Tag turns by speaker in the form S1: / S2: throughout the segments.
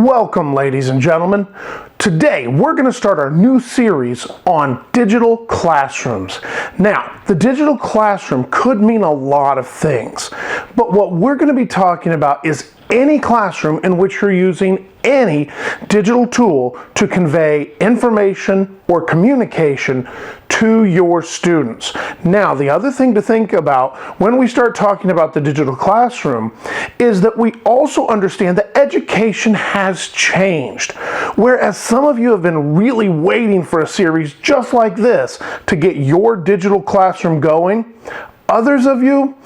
S1: Welcome, ladies and gentlemen. Today, we're going to start our new series on digital classrooms. Now, the digital classroom could mean a lot of things, but what we're going to be talking about is any classroom in which you're using any digital tool to convey information or communication to your students. Now, the other thing to think about when we start talking about the digital classroom is that we also understand that education has changed. Whereas some of you have been really waiting for a series just like this to get your digital classroom going, others of you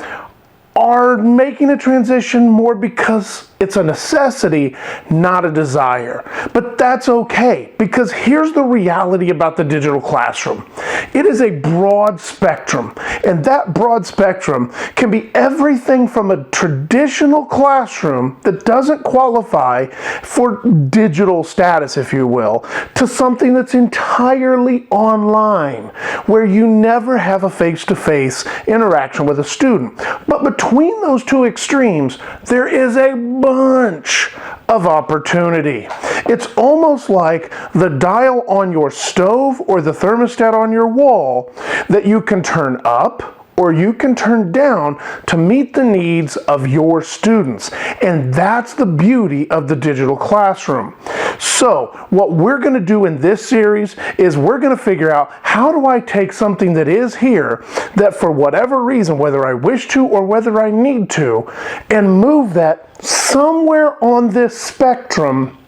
S1: are making a transition more because it's a necessity, not a desire. But that's okay, because here's the reality about the digital classroom. It is a broad spectrum, and that broad spectrum can be everything from a traditional classroom that doesn't qualify for digital status, if you will, to something that's entirely online, where you never have a face-to-face interaction with a student. But between those two extremes, there is a bunch of opportunity. It's almost like the dial on your stove or the thermostat on your wall that you can turn up or you can turn down to meet the needs of your students. And that's the beauty of the digital classroom. So what we're going to do in this series is we're going to figure out, how do I take something that is here, that for whatever reason, whether I wish to or whether I need to, and move that somewhere on this spectrum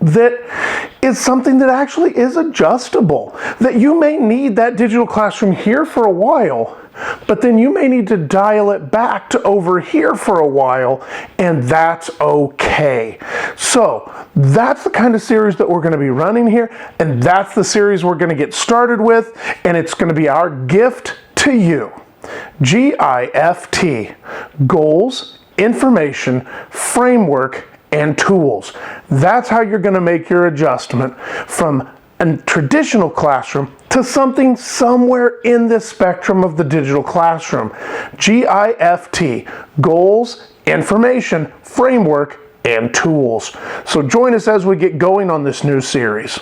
S1: that is something that actually is adjustable. That you may need that digital classroom here for a while, but then you may need to dial it back to over here for a while, and that's okay. So that's the kind of series that we're going to be running here, and that's the series we're going to get started with, and it's going to be our gift to you. GIFT, goals, information, framework, and tools. That's how you're going to make your adjustment from a traditional classroom to something somewhere in this spectrum of the digital classroom. GIFT, goals, information, framework, and tools. So join us as we get going on this new series.